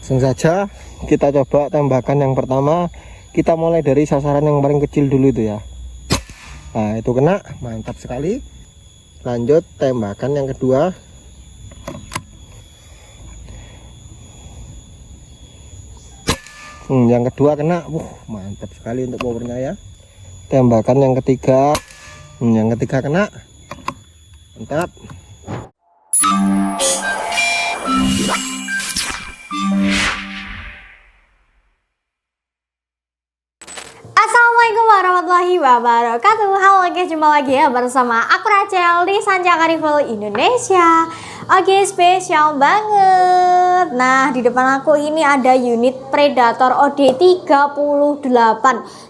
Langsung saja kita coba tembakan yang pertama. Kita mulai dari sasaran yang paling kecil dulu itu ya. Nah itu kena, mantap sekali. Lanjut tembakan yang kedua. Yang kedua kena, mantap sekali untuk powernya ya. Tembakan yang ketiga, yang ketiga kena, mantap. Assalamualaikum warahmatullahi wabarakatuh. Halo guys, jumpa lagi ya bersama aku Rachel di Sancaka Rifle Indonesia. Oke, spesial banget. Nah, di depan aku ini ada unit Predator OD38.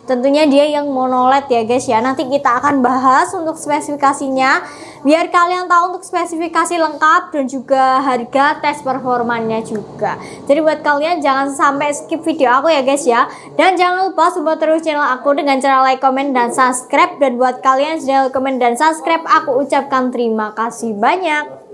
Tentunya dia yang monoled ya guys ya. Nanti kita akan bahas untuk spesifikasinya, biar kalian tahu untuk spesifikasi lengkap dan juga harga tes performanya juga. Jadi buat kalian jangan sampai skip video aku ya guys ya. Dan jangan lupa support terus channel aku dengan cara like, komen, dan subscribe. Dan buat kalian yang sudah like, komen, dan subscribe, aku ucapkan terima kasih banyak.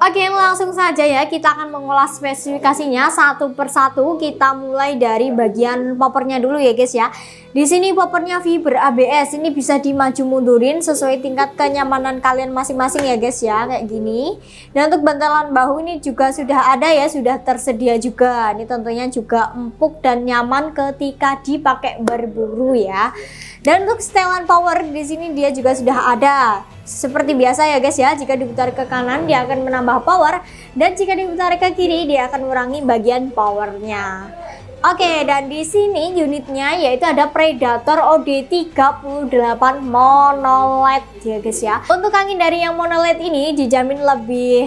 Oke, langsung saja ya, kita akan mengulas spesifikasinya satu persatu. Kita mulai dari bagian poppernya dulu ya guys ya. Di sini poppernya fiber ABS, ini bisa dimaju mundurin sesuai tingkat kenyamanan kalian masing-masing ya guys ya, kayak gini. Dan untuk bantalan bahu ini juga sudah ada ya, sudah tersedia juga. Ini tentunya juga empuk dan nyaman ketika dipakai berburu ya. Dan untuk setelan power di sini dia juga sudah ada. Seperti biasa ya guys ya, jika diputar ke kanan dia akan menambah power, dan jika diputar ke kiri dia akan mengurangi bagian powernya. Oke, dan di sini unitnya yaitu ada Predator OD38 monoled ya guys ya. Untuk angin dari yang monoled ini dijamin lebih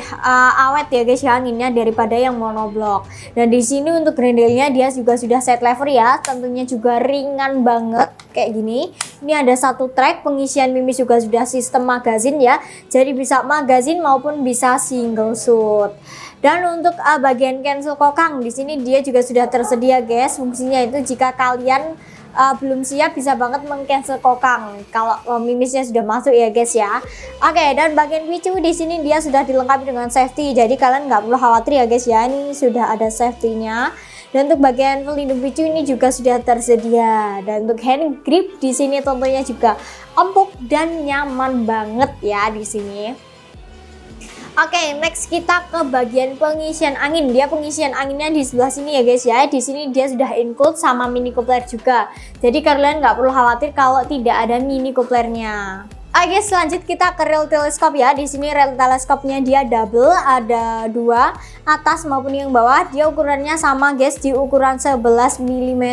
awet ya guys ya anginnya daripada yang monoblok. Dan di sini untuk grendelnya dia juga sudah set lever ya, tentunya juga ringan banget kayak gini. Ini ada satu track, pengisian mimis juga sudah sistem magazin ya. Jadi bisa magazin maupun bisa single shoot. Dan untuk bagian cancel kokang di sini dia juga sudah tersedia guys. Fungsinya itu jika kalian belum siap bisa banget mengcancel kokang kalau mimisnya sudah masuk ya guys ya. Oke, dan bagian picu di sini dia sudah dilengkapi dengan safety. Jadi kalian nggak perlu khawatir ya guys ya. Ini sudah ada safety-nya. Dan untuk bagian pelindung picu ini juga sudah tersedia. Dan untuk hand grip di sini tentunya juga empuk dan nyaman banget ya di sini. Oke, next kita ke bagian pengisian angin. Dia pengisian anginnya di sebelah sini ya guys ya. Di sini dia sudah include sama mini coupler juga. Jadi kalian nggak perlu khawatir kalau tidak ada mini couplernya. Oke, selanjut kita ke rel teleskop ya. Di sini rel teleskopnya dia double, ada dua, atas maupun yang bawah. Dia ukurannya sama guys, di ukuran 11 mm.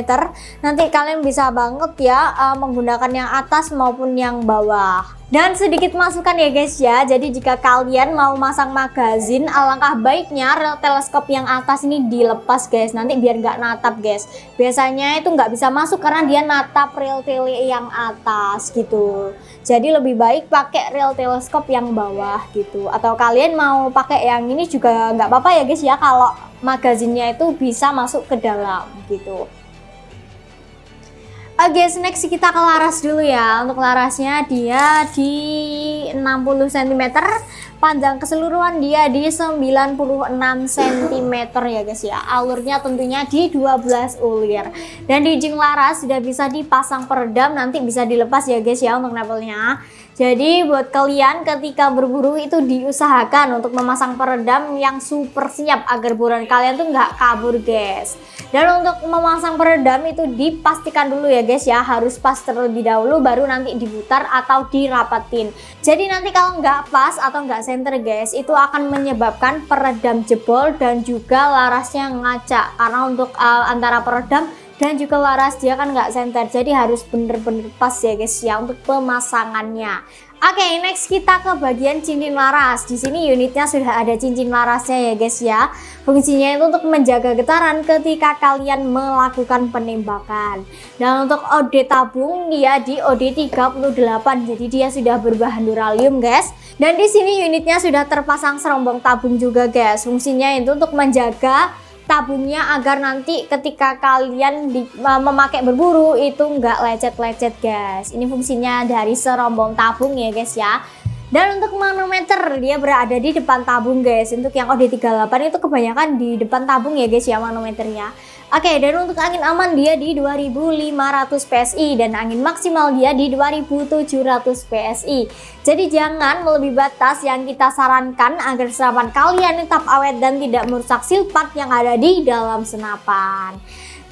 Nanti kalian bisa banget ya menggunakan yang atas maupun yang bawah. Dan sedikit masukan ya guys ya, jadi jika kalian mau masang magazin, alangkah baiknya rel teleskop yang atas ini dilepas guys, nanti biar nggak natap guys. Biasanya itu nggak bisa masuk karena dia natap rel tele yang atas gitu. Jadi lebih baik pakai rel teleskop yang bawah gitu. Atau kalian mau pakai yang ini juga nggak apa-apa ya guys ya, kalau magazinnya itu bisa masuk ke dalam gitu. Oke, next kita ke laras dulu ya. Untuk larasnya dia di 60 cm, panjang keseluruhan dia di 96 cm ya guys ya. Alurnya tentunya di 12 ulir. Dan di ujung laras sudah bisa dipasang peredam, nanti bisa dilepas ya guys ya untuk nempelnya. Jadi buat kalian ketika berburu itu diusahakan untuk memasang peredam yang super senyap agar buruan kalian tuh nggak kabur guys. Dan untuk memasang peredam itu dipastikan dulu ya guys ya, harus pas terlebih dahulu baru nanti diputar atau dirapatin. Jadi nanti kalau nggak pas atau nggak center guys, itu akan menyebabkan peredam jebol dan juga larasnya ngaca. Karena untuk antara peredam dan juga laras dia kan nggak senter, jadi harus bener-bener pas ya guys ya untuk pemasangannya. Oke, next kita ke bagian cincin laras. Di sini unitnya sudah ada cincin larasnya ya guys ya. Fungsinya itu untuk menjaga getaran ketika kalian melakukan penembakan. Dan untuk OD tabung dia di OD 38, jadi dia sudah berbahan duralium guys. Dan di sini unitnya sudah terpasang serombong tabung juga guys. Fungsinya itu untuk menjaga tabungnya agar nanti ketika kalian memakai berburu itu enggak lecet-lecet guys. Ini fungsinya dari serombong tabung ya guys ya. Dan untuk manometer dia berada di depan tabung guys. Untuk yang OD38 itu kebanyakan di depan tabung ya guys ya manometernya. Oke, dan untuk angin aman dia di 2500 PSI dan angin maksimal dia di 2700 PSI. Jadi jangan melebihi batas yang kita sarankan agar senapan kalian tetap awet dan tidak merusak silpat yang ada di dalam senapan.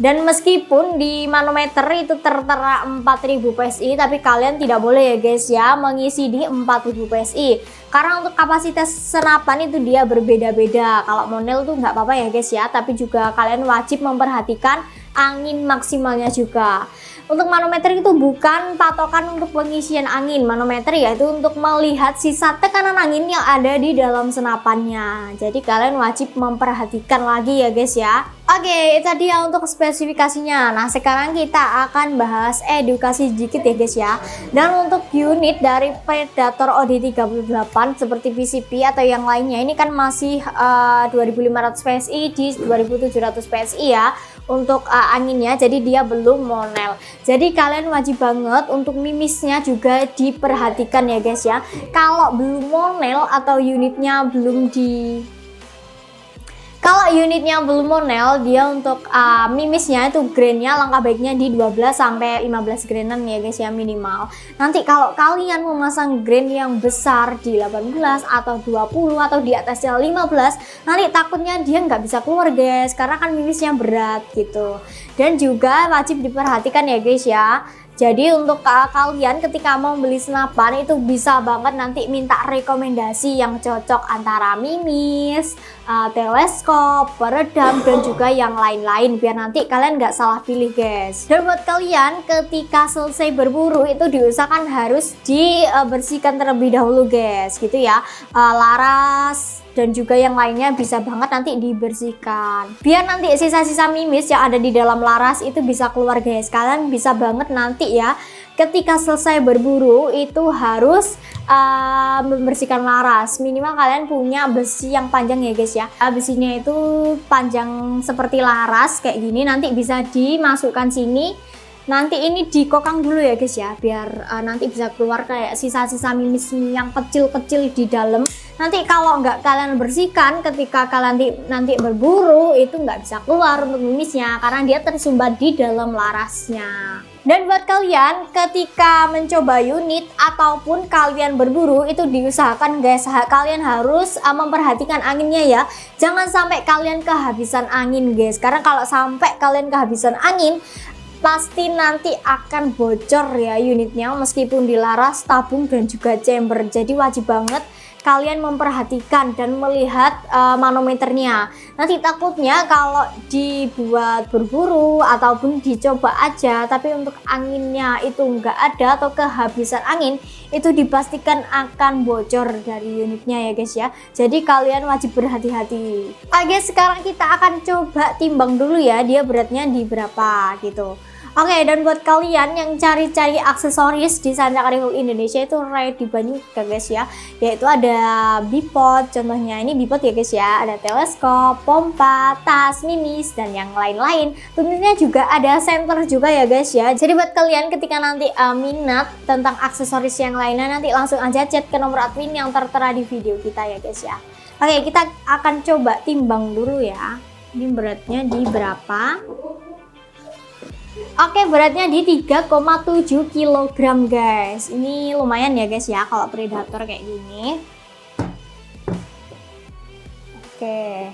Dan meskipun di manometer itu tertera 4000 PSI, tapi kalian tidak boleh ya guys ya mengisi di 4000 PSI. Karena untuk kapasitas senapan itu dia berbeda-beda. Kalau monel tuh nggak apa-apa ya guys ya, tapi juga kalian wajib memperhatikan angin maksimalnya juga. Untuk manometer itu bukan patokan untuk pengisian angin. Manometer yaitu untuk melihat sisa tekanan angin yang ada di dalam senapannya. Jadi kalian wajib memperhatikan lagi ya guys ya. Oke, itu dia untuk spesifikasinya. Nah, sekarang kita akan bahas edukasi sedikit ya guys ya. Dan untuk unit dari Predator OD38 seperti PCP atau yang lainnya ini kan masih 2500 PSI di 2700 PSI ya untuk anginnya, jadi dia belum monel. Jadi kalian wajib banget untuk mimisnya juga diperhatikan ya guys ya. Kalau belum monel atau unitnya belum monel, dia untuk mimisnya itu grainnya langkah baiknya di 12 sampai 15 grainan ya guys ya minimal. Nanti kalau kalian memasang grain yang besar di 18 atau 20 atau di atasnya 15, nanti takutnya dia nggak bisa keluar guys karena kan mimisnya berat gitu. Dan juga wajib diperhatikan ya guys ya. Jadi untuk kalian ketika mau beli senapan itu bisa banget nanti minta rekomendasi yang cocok antara mimis, teleskop, peredam dan juga yang lain-lain biar nanti kalian nggak salah pilih guys. Dan buat kalian ketika selesai berburu itu diusahakan harus dibersihkan terlebih dahulu guys gitu ya. Laras dan juga yang lainnya bisa banget nanti dibersihkan biar nanti sisa-sisa mimis yang ada di dalam laras itu bisa keluar guys. Kalian bisa banget nanti ya ketika selesai berburu itu harus membersihkan laras. Minimal kalian punya besi yang panjang ya guys ya. Besinya itu panjang seperti laras kayak gini, nanti bisa dimasukkan sini. Nanti ini dikokang dulu ya guys ya biar nanti bisa keluar kayak sisa-sisa mimis yang kecil-kecil di dalam. Nanti kalau nggak kalian bersihkan ketika kalian nanti berburu itu nggak bisa keluar untuk mimisnya karena dia tersumbat di dalam larasnya. Dan buat kalian ketika mencoba unit ataupun kalian berburu itu diusahakan guys kalian harus memperhatikan anginnya ya. Jangan sampai kalian kehabisan angin guys, karena kalau sampai kalian kehabisan angin pasti nanti akan bocor ya unitnya meskipun dilaras, tabung dan juga chamber. Jadi wajib banget kalian memperhatikan dan melihat manometernya. Nanti takutnya kalau dibuat berburu ataupun dicoba aja tapi untuk anginnya itu enggak ada atau kehabisan angin, itu dipastikan akan bocor dari unitnya ya guys ya. Jadi kalian wajib berhati-hati. Oke, sekarang kita akan coba timbang dulu ya dia beratnya di berapa gitu. Oke, dan buat kalian yang cari-cari aksesoris di Sancak Rifle Indonesia itu ready banyak guys ya. Yaitu ada bipod, contohnya ini bipod ya guys ya. Ada teleskop, pompa, tas, mimis dan yang lain-lain. Tentunya juga ada center juga ya guys ya. Jadi buat kalian ketika nanti minat tentang aksesoris yang lainnya, nanti langsung aja chat ke nomor admin yang tertera di video kita ya guys ya. Oke, kita akan coba timbang dulu ya. Ini beratnya di berapa? Oke, beratnya di 3,7 kg guys. Ini lumayan ya guys ya kalau Predator kayak gini. Oke.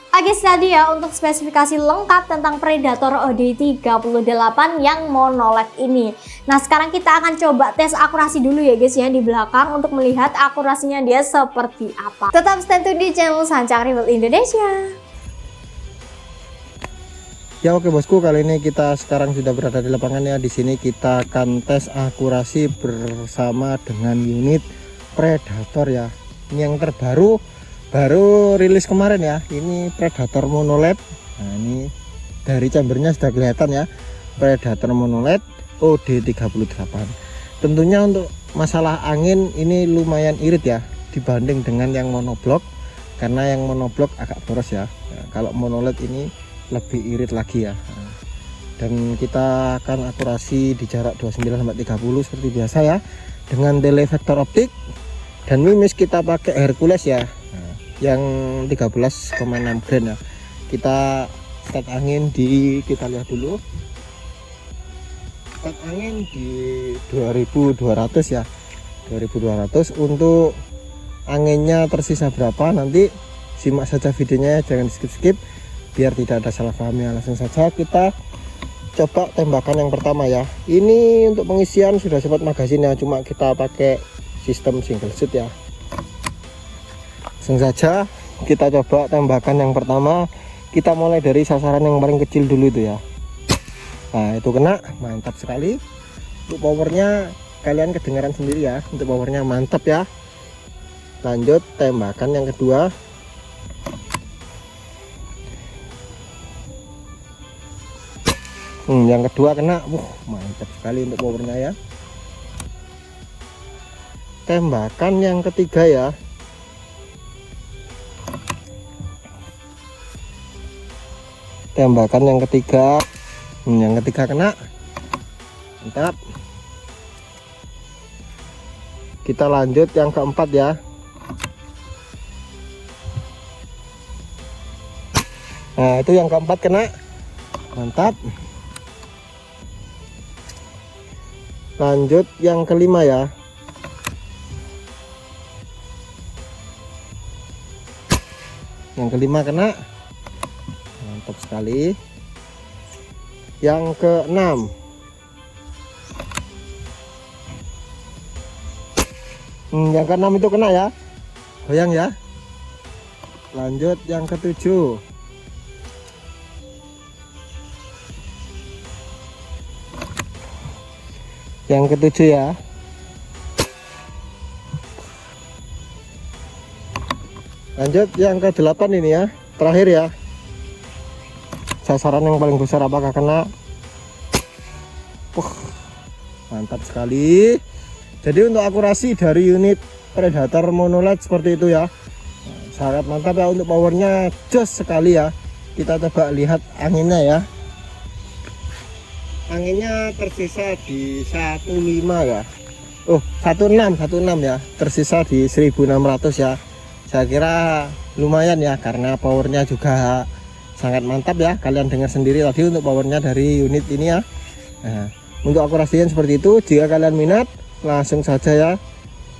Oke, tadi ya untuk spesifikasi lengkap tentang Predator OD38 yang monoled ini. Nah, sekarang kita akan coba tes akurasi dulu ya guys ya di belakang untuk melihat akurasinya dia seperti apa. Tetap stay tune di channel Sancak Rifle Indonesia. Ya oke bosku, kali ini kita sekarang sudah berada di lapangan ya. Di sini kita akan tes akurasi bersama dengan unit Predator ya. Ini yang terbaru, baru rilis kemarin ya. Ini Predator monoled. Nah ini dari chambernya sudah kelihatan ya, Predator monoled OD38. Tentunya untuk masalah angin ini lumayan irit ya dibanding dengan yang monoblok, karena yang monoblok agak boros ya. Nah, kalau monoled ini lebih irit lagi ya. Dan kita akan akurasi di jarak 29-30 seperti biasa ya, dengan delay vektor optik, dan mimis kita pakai Hercules ya. Nah, yang 13,6 grain ya. Kita start angin di, kita lihat dulu, start angin di 2200 ya, 2200. Untuk anginnya tersisa berapa nanti simak saja videonya, jangan skip biar tidak ada salah paham ya. Langsung saja kita coba tembakan yang pertama ya. Ini untuk pengisian sudah sempat magazin ya, cuma kita pakai sistem single shoot ya. Langsung saja kita coba tembakan yang pertama. Kita mulai dari sasaran yang paling kecil dulu itu ya. Nah itu kena, mantap sekali. Untuk powernya kalian kedengaran sendiri ya, untuk powernya mantap ya. Lanjut tembakan yang kedua. Yang kedua kena, mantap sekali untuk powernya ya. Tembakan yang ketiga ya. Tembakan yang ketiga, yang ketiga kena, mantap. Kita lanjut yang keempat ya. Nah itu yang keempat kena, mantap. Lanjut yang kelima ya. Yang kelima kena, mantap sekali. Yang keenam, yang keenam itu kena ya, goyang ya. Lanjut yang ketujuh. Yang ketujuh ya. Lanjut yang ke-8 ini ya, terakhir ya. Sasaran yang paling besar apakah kena? Mantap sekali. Jadi untuk akurasi dari unit Predator monoled seperti itu ya. Sangat mantap ya, untuk powernya jos sekali ya. Kita coba lihat anginnya ya. Anginnya tersisa di 15 ya. 16 ya. Tersisa di 1600 ya. Saya kira lumayan ya, karena powernya juga sangat mantap ya. Kalian dengar sendiri tadi untuk powernya dari unit ini ya. Nah, untuk akurasinya seperti itu. Jika kalian minat, langsung saja ya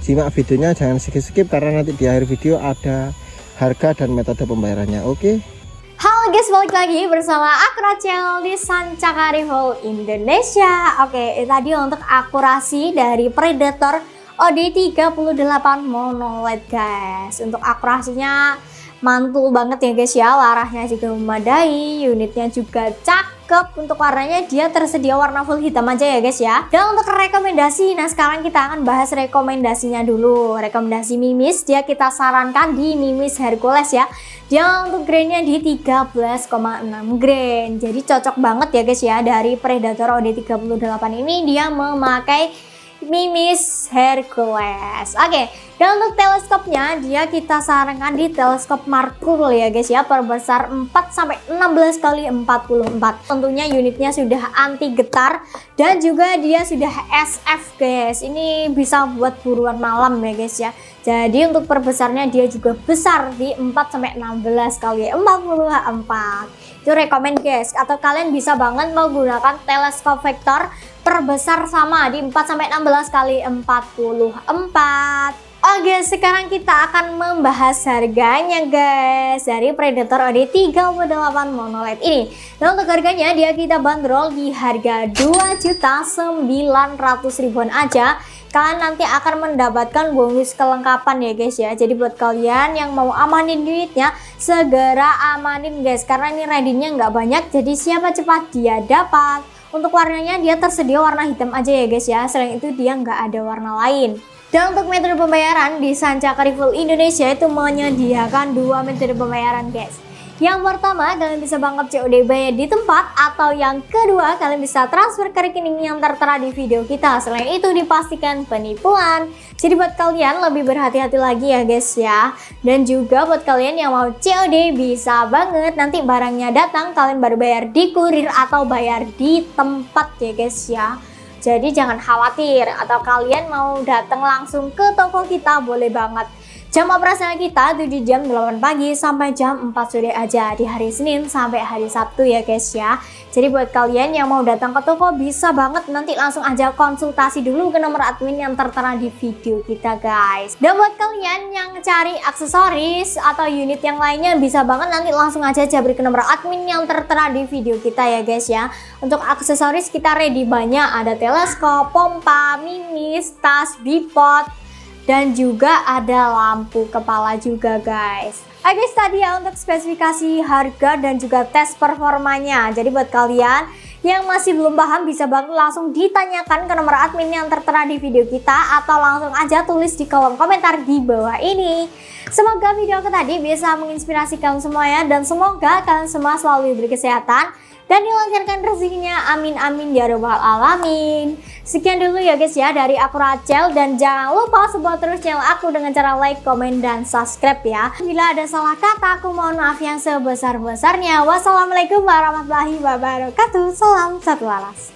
simak videonya, jangan skip karena nanti di akhir video ada harga dan metode pembayarannya. Oke. Halo guys, balik lagi bersama aku Rachel di Sancaka Rifle Indonesia. Oke, tadi untuk akurasi dari Predator OD38 monoled guys. Untuk akurasinya mantul banget ya guys ya, warahnya juga memadai, unitnya juga cakep. Untuk warnanya dia tersedia warna full hitam aja ya guys ya. Dan untuk rekomendasi, nah sekarang kita akan bahas rekomendasinya dulu. Rekomendasi mimis, dia kita sarankan di mimis Hercules ya. Dia untuk grainnya di 13,6 grain. Jadi cocok banget ya guys ya, dari Predator OD38 ini dia memakai mimis Hercules. Oke, dan untuk teleskopnya dia kita sarankan di teleskop Markul ya guys ya, perbesar 4-16 kali 44. Tentunya unitnya sudah anti getar dan juga dia sudah SF guys. Ini bisa buat buruan malam ya guys ya. Jadi untuk perbesarnya dia juga besar di 4-16 kali 44. Itu rekomend guys, atau kalian bisa banget menggunakan teleskop vektor perbesar sama di 4-16 kali 44. Oke, sekarang kita akan membahas harganya guys dari Predator OD38 monoled ini. Nah untuk harganya dia kita bandrol di harga 2.900.000-an aja. kalian nanti akan mendapatkan bonus kelengkapan ya guys ya. Jadi buat kalian yang mau amanin duitnya, segera amanin guys, karena ini redeemnya nggak banyak, jadi siapa cepat dia dapat. Untuk warnanya dia tersedia warna hitam aja ya guys ya, selain itu dia nggak ada warna lain. Dan untuk metode pembayaran di Sancaka Refill Indonesia itu menyediakan 2 metode pembayaran guys. Yang pertama, kalian bisa banget COD bayar di tempat, atau yang kedua kalian bisa transfer ke rekening yang tertera di video kita. Selain itu dipastikan penipuan. Jadi buat kalian lebih berhati-hati lagi ya guys ya. Dan juga buat kalian yang mau COD bisa banget, nanti barangnya datang kalian baru bayar di kurir atau bayar di tempat ya guys ya. Jadi jangan khawatir, atau kalian mau datang langsung ke toko kita boleh banget. Jam operasional kita itu di jam 8 pagi sampai jam 4 sore aja di hari Senin sampai hari Sabtu ya guys ya. Jadi buat kalian yang mau datang ke toko bisa banget, nanti langsung aja konsultasi dulu ke nomor admin yang tertera di video kita guys. Dan buat kalian yang cari aksesoris atau unit yang lainnya bisa banget nanti langsung aja jabri ke nomor admin yang tertera di video kita ya guys ya. Untuk aksesoris kita ready banyak, ada teleskop, pompa, mini, tas, bipod, dan juga ada lampu kepala juga guys. Oke guys, tadi ya untuk spesifikasi, harga, dan juga tes performanya. Jadi buat kalian yang masih belum paham bisa banget langsung ditanyakan ke nomor admin yang tertera di video kita, atau langsung aja tulis di kolom komentar di bawah ini. Semoga video aku tadi bisa menginspirasi kalian semua ya, dan semoga kalian semua selalu diberi kesehatan dan dilancarkan rezekinya, amin amin ya robbal alamin. Sekian dulu ya guys ya dari aku Rachel, dan jangan lupa support terus channel aku dengan cara like, komen, dan subscribe ya. Bila ada salah kata aku mohon maaf yang sebesar-besarnya. Wassalamualaikum warahmatullahi wabarakatuh. Salam satu alas.